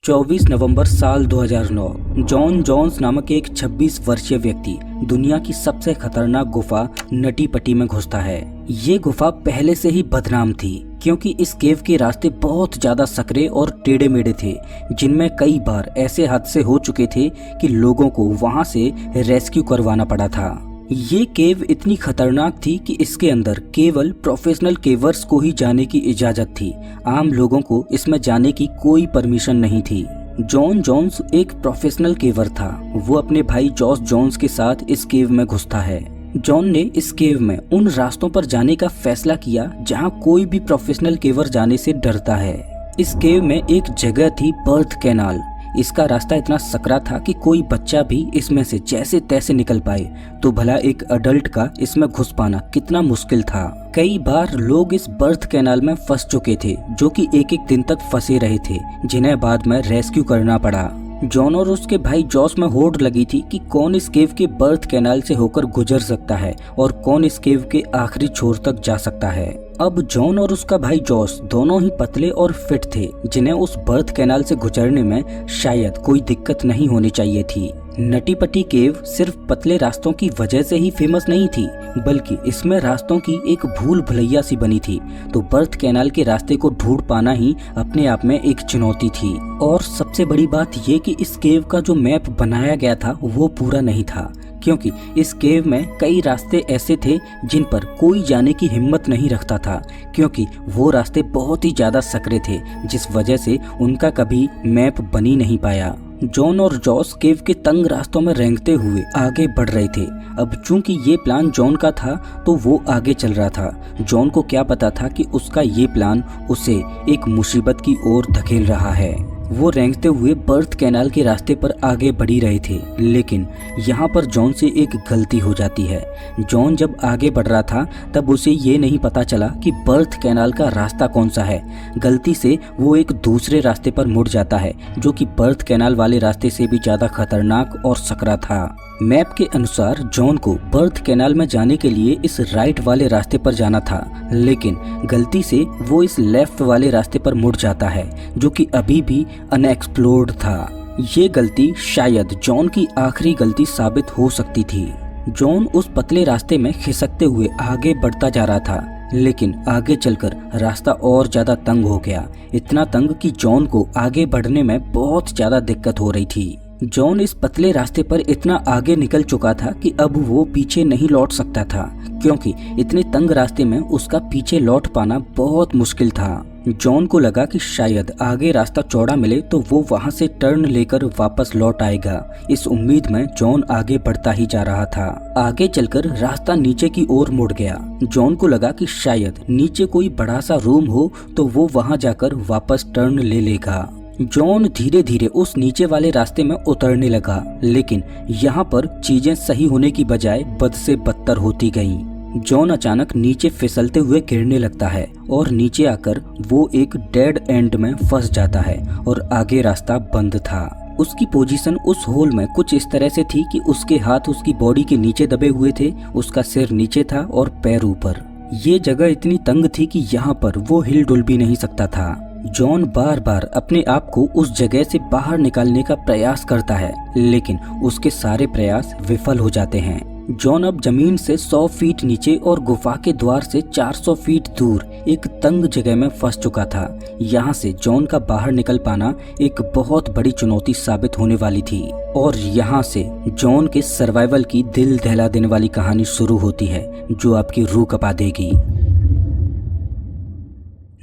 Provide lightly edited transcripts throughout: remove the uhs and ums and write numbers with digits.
24 नवंबर साल 2009 Jon Jones नामक एक 26 वर्षीय व्यक्ति दुनिया की सबसे खतरनाक गुफा नटी पट्टी में घुसता है। ये गुफा पहले से ही बदनाम थी क्योंकि इस केव के रास्ते बहुत ज्यादा सकरे और टेढ़े मेढ़े थे, जिनमें कई बार ऐसे हादसे हो चुके थे कि लोगों को वहां से रेस्क्यू करवाना पड़ा था। ये केव इतनी खतरनाक थी कि इसके अंदर केवल प्रोफेशनल केवर्स को ही जाने की इजाजत थी। आम लोगों को इसमें जाने की कोई परमिशन नहीं थी। जॉन जोन्स एक प्रोफेशनल केवर था। वो अपने भाई जॉस जोन्स के साथ इस केव में घुसता है। जॉन ने इस केव में उन रास्तों पर जाने का फैसला किया जहां कोई भी प्रोफेशनल केवर जाने से डरता है। इस केव में एक जगह थी बर्थ कैनाल। इसका रास्ता इतना सकरा था कि कोई बच्चा भी इसमें से जैसे तैसे निकल पाए, तो भला एक अडल्ट का इसमें घुस पाना कितना मुश्किल था। कई बार लोग इस बर्थ कैनाल में फंस चुके थे, जो कि एक एक दिन तक फंसे रहे थे, जिन्हें बाद में रेस्क्यू करना पड़ा। जॉन और उसके भाई जॉस में होड़ लगी थी कि कौन इस केव के बर्थ कैनाल से होकर गुजर सकता है और कौन इस केव के आखिरी छोर तक जा सकता है। अब जॉन और उसका भाई जॉस दोनों ही पतले और फिट थे, जिन्हें उस बर्थ कैनाल से गुजरने में शायद कोई दिक्कत नहीं होनी चाहिए थी। नटी पट्टी केव सिर्फ पतले रास्तों की वजह से ही फेमस नहीं थी, बल्कि इसमें रास्तों की एक भूल भुलैया सी बनी थी। तो बर्थ कैनाल के रास्ते को ढूंढ पाना ही अपने आप में एक चुनौती थी। और सबसे बड़ी बात ये कि इस केव का जो मैप बनाया गया था वो पूरा नहीं था, क्योंकि इस केव में कई रास्ते ऐसे थे जिन पर कोई जाने की हिम्मत नहीं रखता था, क्योंकि वो रास्ते बहुत ही ज्यादा सकरे थे, जिस वजह से उनका कभी मैप बन ही नहीं पाया। जॉन और जॉस केव के तंग रास्तों में रेंगते हुए आगे बढ़ रहे थे। अब चूंकि ये प्लान जॉन का था तो वो आगे चल रहा था। जॉन को क्या पता था कि उसका ये प्लान उसे एक मुसीबत की ओर धकेल रहा है। वो रेंगते हुए बर्थ कैनाल के रास्ते पर आगे बढ़ी रहे थे, लेकिन यहाँ पर जॉन से एक गलती हो जाती है। जॉन जब आगे बढ़ रहा था तब उसे ये नहीं पता चला कि बर्थ कैनाल का रास्ता कौन सा है। गलती से वो एक दूसरे रास्ते पर मुड़ जाता है, जो कि बर्थ कैनाल वाले रास्ते से भी ज्यादा खतरनाक और सकरा था। मैप के अनुसार जॉन को बर्थ कैनाल में जाने के लिए इस राइट वाले रास्ते पर जाना था, लेकिन गलती से वो इस लेफ्ट वाले रास्ते पर मुड़ जाता है, जो कि अभी भी अनएक्सप्लोर्ड था। ये गलती शायद जॉन की आखिरी गलती साबित हो सकती थी। जॉन उस पतले रास्ते में खिसकते हुए आगे बढ़ता जा रहा था, लेकिन आगे चलकर रास्ता और ज्यादा तंग हो गया। इतना तंग कि जॉन को आगे बढ़ने में बहुत ज्यादा दिक्कत हो रही थी। जॉन इस पतले रास्ते पर इतना आगे निकल चुका था कि अब वो पीछे नहीं लौट सकता था, क्योंकि इतने तंग रास्ते में उसका पीछे लौट पाना बहुत मुश्किल था। जॉन को लगा कि शायद आगे रास्ता चौड़ा मिले तो वो वहां से टर्न लेकर वापस लौट आएगा। इस उम्मीद में जॉन आगे बढ़ता ही जा रहा था। आगे चलकर रास्ता नीचे की ओर मुड़ गया। जॉन को लगा कि शायद नीचे कोई बड़ा सा रूम हो तो वो वहां जाकर वापस टर्न ले लेगा। जॉन धीरे धीरे उस नीचे वाले रास्ते में उतरने लगा, लेकिन यहाँ पर चीजें सही होने की बजाय बद से बदतर होती गईं। जॉन अचानक नीचे फिसलते हुए गिरने लगता है और नीचे आकर वो एक डेड एंड में फंस जाता है और आगे रास्ता बंद था। उसकी पोजीशन उस होल में कुछ इस तरह से थी कि उसके हाथ उसकी बॉडी के नीचे दबे हुए थे, उसका सिर नीचे था और पैर ऊपर। ये जगह इतनी तंग थी कि यहाँ पर वो हिल डुल भी नहीं सकता था। जॉन बार बार अपने आप को उस जगह से बाहर निकालने का प्रयास करता है, लेकिन उसके सारे प्रयास विफल हो जाते हैं। जॉन अब जमीन से 100 फीट नीचे और गुफा के द्वार से 400 फीट दूर एक तंग जगह में फंस चुका था। यहाँ से जॉन का बाहर निकल पाना एक बहुत बड़ी चुनौती साबित होने वाली थी। और यहाँ से जॉन के सर्वाइवल की दिल दहला देने वाली कहानी शुरू होती है, जो आपकी रूह कँपा देगी।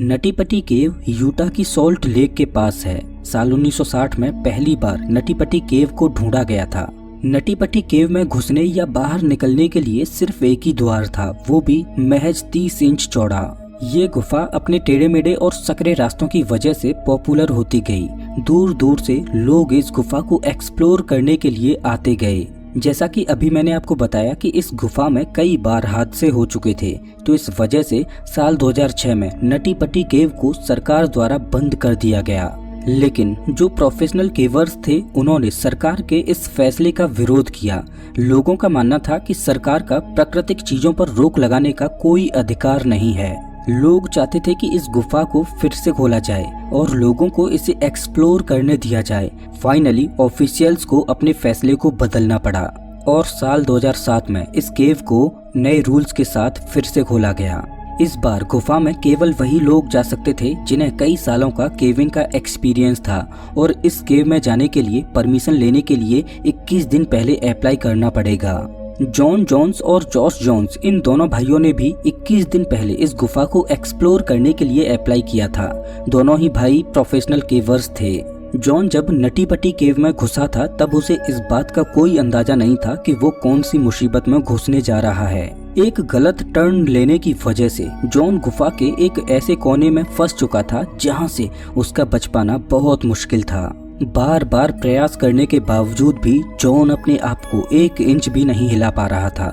नटी पट्टी केव यूटा की सॉल्ट लेक के पास है। साल 1960 में पहली बार नटी पट्टी केव को ढूंढा गया था। नटी पट्टी केव में घुसने या बाहर निकलने के लिए सिर्फ एक ही द्वार था, वो भी महज 30 इंच चौड़ा। ये गुफा अपने टेढ़े मेढ़े और सकरे रास्तों की वजह से पॉपुलर होती गई। दूर दूर से लोग इस गुफा को एक्सप्लोर करने के लिए आते गए। जैसा कि अभी मैंने आपको बताया कि इस गुफा में कई बार हादसे हो चुके थे, तो इस वजह से साल 2006 में नटी पट्टी केव को सरकार द्वारा बंद कर दिया गया। लेकिन जो प्रोफेशनल केवर्स थे उन्होंने सरकार के इस फैसले का विरोध किया। लोगों का मानना था कि सरकार का प्राकृतिक चीजों पर रोक लगाने का कोई अधिकार नहीं है। लोग चाहते थे कि इस गुफा को फिर से खोला जाए और लोगों को इसे एक्सप्लोर करने दिया जाए। फाइनली ऑफिशियल्स को अपने फैसले को बदलना पड़ा और साल 2007 में इस केव को नए रूल्स के साथ फिर से खोला गया। इस बार गुफा में केवल वही लोग जा सकते थे जिन्हें कई सालों का केविंग का एक्सपीरियंस था और इस केव में जाने के लिए परमिशन लेने के लिए 21 दिन पहले अप्लाई करना पड़ेगा। जॉन जोन्स और जॉश जोन्स, इन दोनों भाइयों ने भी 21 दिन पहले इस गुफा को एक्सप्लोर करने के लिए अप्लाई किया था। दोनों ही भाई प्रोफेशनल केवर्स थे। जॉन जब नटी पटी केव में घुसा था तब उसे इस बात का कोई अंदाजा नहीं था कि वो कौन सी मुसीबत में घुसने जा रहा है। एक गलत टर्न लेने की वजह से जॉन गुफा के एक ऐसे कोने में फंस चुका था जहां से उसका बच पाना बहुत मुश्किल था। बार बार प्रयास करने के बावजूद भी जॉन अपने आप को 1 इंच भी नहीं हिला पा रहा था।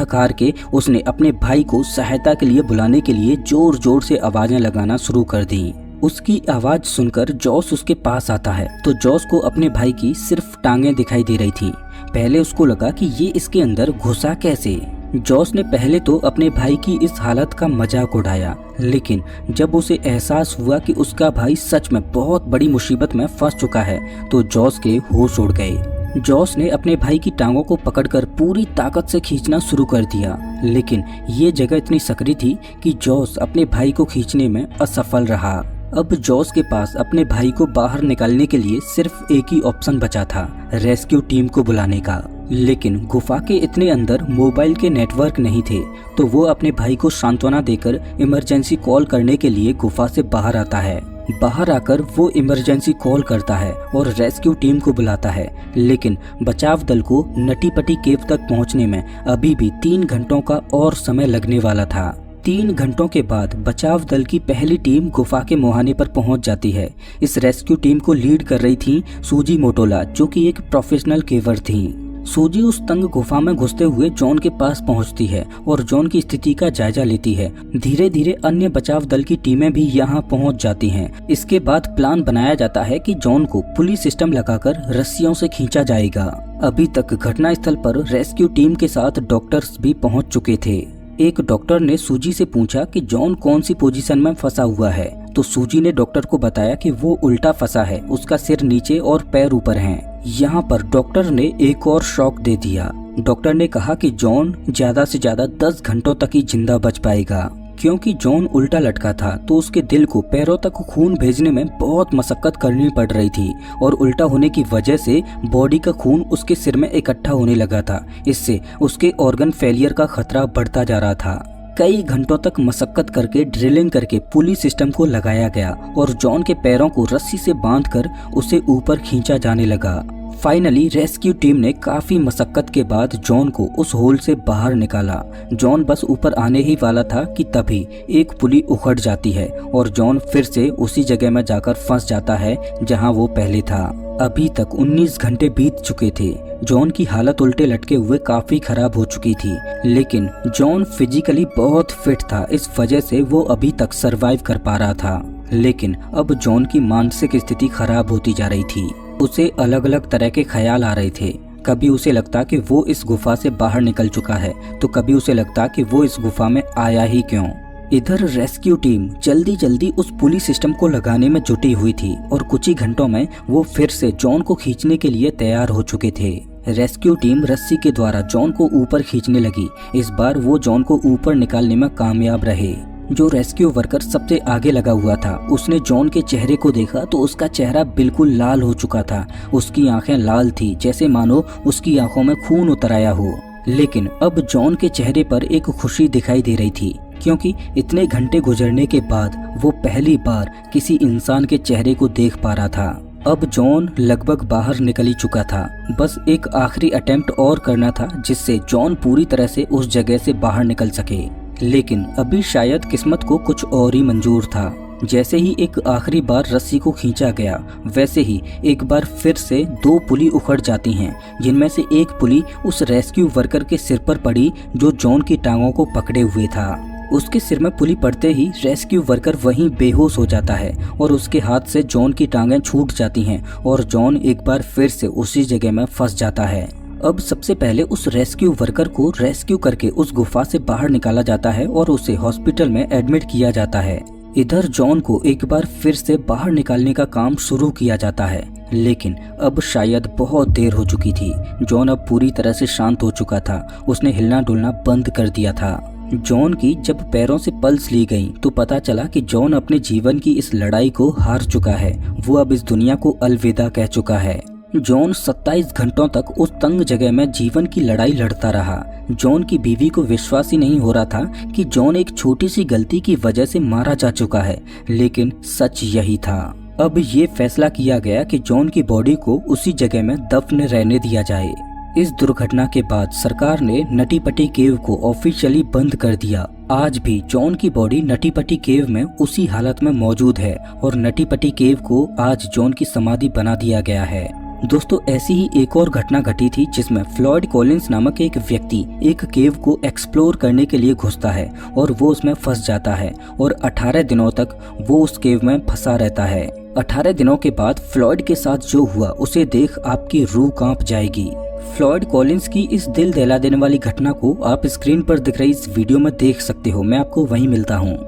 थक हार के उसने अपने भाई को सहायता के लिए बुलाने के लिए जोर जोर से आवाजें लगाना शुरू कर दी। उसकी आवाज सुनकर जॉस उसके पास आता है तो जॉस को अपने भाई की सिर्फ टांगें दिखाई दे रही थी। पहले उसको लगा कि ये इसके अंदर घुसा कैसे। जॉस ने पहले तो अपने भाई की इस हालत का मजाक उड़ाया, लेकिन जब उसे एहसास हुआ कि उसका भाई सच में बहुत बड़ी मुसीबत में फंस चुका है तो जॉस के होश उड़ गए। जॉस ने अपने भाई की टांगों को पकड़कर पूरी ताकत से खींचना शुरू कर दिया, लेकिन ये जगह इतनी सकरी थी कि जॉस अपने भाई को खींचने में असफल रहा। अब जॉस के पास अपने भाई को बाहर निकालने के लिए सिर्फ एक ही ऑप्शन बचा था, रेस्क्यू टीम को बुलाने का। लेकिन गुफा के इतने अंदर मोबाइल के नेटवर्क नहीं थे, तो वो अपने भाई को सांत्वना देकर इमरजेंसी कॉल करने के लिए गुफा से बाहर आता है। बाहर आकर वो इमरजेंसी कॉल करता है और रेस्क्यू टीम को बुलाता है, लेकिन बचाव दल को नटी पटी केव तक पहुंचने में अभी भी 3 घंटों का और समय लगने वाला था। 3 घंटों के बाद बचाव दल की पहली टीम गुफा के मुहाने पर पहुंच जाती है। इस रेस्क्यू टीम को लीड कर रही थी सूजी मोटोला, जो कि एक प्रोफेशनल केवर थी। सूजी उस तंग गुफा में घुसते हुए जॉन के पास पहुंचती है और जॉन की स्थिति का जायजा लेती है। धीरे धीरे अन्य बचाव दल की टीमें भी यहां पहुंच जाती हैं। इसके बाद प्लान बनाया जाता है कि जॉन को पुली सिस्टम लगाकर रस्सियों से खींचा जाएगा। अभी तक घटनास्थल पर रेस्क्यू टीम के साथ डॉक्टर्स भी पहुंच चुके थे। एक डॉक्टर ने सूजी से पूछा कि जॉन कौन सी पोजीशन में फंसा हुआ है, तो सूजी ने डॉक्टर को बताया कि वो उल्टा फंसा है, उसका सिर नीचे और पैर ऊपर हैं। यहाँ पर डॉक्टर ने एक और शॉक दे दिया। डॉक्टर ने कहा कि जॉन ज्यादा से ज्यादा 10 घंटों तक ही जिंदा बच पाएगा। क्योंकि जॉन उल्टा लटका था तो उसके दिल को पैरों तक खून भेजने में बहुत मशक्कत करनी पड़ रही थी और उल्टा होने की वजह से बॉडी का खून उसके सिर में इकट्ठा होने लगा था। इससे उसके ऑर्गन फेलियर का खतरा बढ़ता जा रहा था। कई घंटों तक मशक्कत करके ड्रिलिंग करके पुली सिस्टम को लगाया गया और जॉन के पैरों को रस्सी से बांधकर उसे ऊपर खींचा जाने लगा। फाइनली रेस्क्यू टीम ने काफी मशक्कत के बाद जॉन को उस होल से बाहर निकाला। जॉन बस ऊपर आने ही वाला था कि तभी एक पुली उखड़ जाती है और जॉन फिर से उसी जगह में जाकर फंस जाता है जहां वो पहले था। अभी तक 19 घंटे बीत चुके थे। जॉन की हालत उल्टे लटके हुए काफी खराब हो चुकी थी, लेकिन जॉन फिजिकली बहुत फिट था, इस वजह से वो अभी तक सरवाइव कर पा रहा था। लेकिन अब जॉन की मानसिक स्थिति खराब होती जा रही थी। उसे अलग अलग तरह के ख्याल आ रहे थे। कभी उसे लगता कि वो इस गुफा से बाहर निकल चुका है, तो कभी उसे लगता कि वो इस गुफा में आया ही क्यों। इधर रेस्क्यू टीम जल्दी जल्दी उस पुलिस सिस्टम को लगाने में जुटी हुई थी और कुछ ही घंटों में वो फिर से जॉन को खींचने के लिए तैयार हो चुके थे। रेस्क्यू टीम रस्सी के द्वारा जॉन को ऊपर खींचने लगी। इस बार वो जॉन को ऊपर निकालने में कामयाब रहे। जो रेस्क्यू वर्कर सबसे आगे लगा हुआ था उसने जॉन के चेहरे को देखा तो उसका चेहरा बिल्कुल लाल हो चुका था। उसकी आंखें लाल थी, जैसे मानो उसकी आंखों में खून उतर आया हो। लेकिन अब जॉन के चेहरे पर एक खुशी दिखाई दे रही थी, क्योंकि इतने घंटे गुजरने के बाद वो पहली बार किसी इंसान के चेहरे को देख पा रहा था। अब जॉन लगभग बाहर निकल ही चुका था। बस एक आखिरी अटेम्प्ट और करना था जिससे जॉन पूरी तरह से उस जगह से बाहर निकल सके। लेकिन अभी शायद किस्मत को कुछ और ही मंजूर था। जैसे ही एक आखिरी बार रस्सी को खींचा गया, वैसे ही एक बार फिर से 2 पुली उखड़ जाती हैं, जिनमें से एक पुली उस रेस्क्यू वर्कर के सिर पर पड़ी जो जॉन की टांगों को पकड़े हुए था। उसके सिर में पुली पड़ते ही रेस्क्यू वर्कर वहीं बेहोश हो जाता है और उसके हाथ से जॉन की टांगें छूट जाती हैं और जॉन एक बार फिर से उसी जगह में फंस जाता है। अब सबसे पहले उस रेस्क्यू वर्कर को रेस्क्यू करके उस गुफा से बाहर निकाला जाता है और उसे हॉस्पिटल में एडमिट किया जाता है। इधर जॉन को एक बार फिर से बाहर निकालने का काम शुरू किया जाता है, लेकिन अब शायद बहुत देर हो चुकी थी। जॉन अब पूरी तरह से शांत हो चुका था, उसने हिलना डुलना बंद कर दिया था। जॉन की जब पैरों से पल्स ली गई तो पता चला कि जॉन अपने जीवन की इस लड़ाई को हार चुका है। वो अब इस दुनिया को अलविदा कह चुका है। जॉन 27 घंटों तक उस तंग जगह में जीवन की लड़ाई लड़ता रहा। जॉन की बीवी को विश्वास ही नहीं हो रहा था कि जॉन एक छोटी सी गलती की वजह से मारा जा चुका है, लेकिन सच यही था। अब ये फैसला किया गया कि जॉन की बॉडी को उसी जगह में दफन रहने दिया जाए। इस दुर्घटना के बाद सरकार ने नटी पटी केव को ऑफिशियली बंद कर दिया। आज भी जॉन की बॉडी नटी पटी केव में उसी हालत में मौजूद है और नटी पटी केव को आज जॉन की समाधि बना दिया गया है। दोस्तों, ऐसी ही एक और घटना घटी थी जिसमें फ्लॉयड कॉलिंस नामक एक व्यक्ति एक केव को एक्सप्लोर करने के लिए घुसता है और वो उसमें फंस जाता है और 18 दिनों तक वो उस केव में फंसा रहता है। 18 दिनों के बाद फ्लॉयड के साथ जो हुआ उसे देख आपकी रूह कांप जाएगी। फ्लॉयड कॉलिंस की इस दिल दहला देने वाली घटना को आप स्क्रीन पर दिख रही इस वीडियो में देख सकते हो। मैं आपको वहीं मिलता हूँ।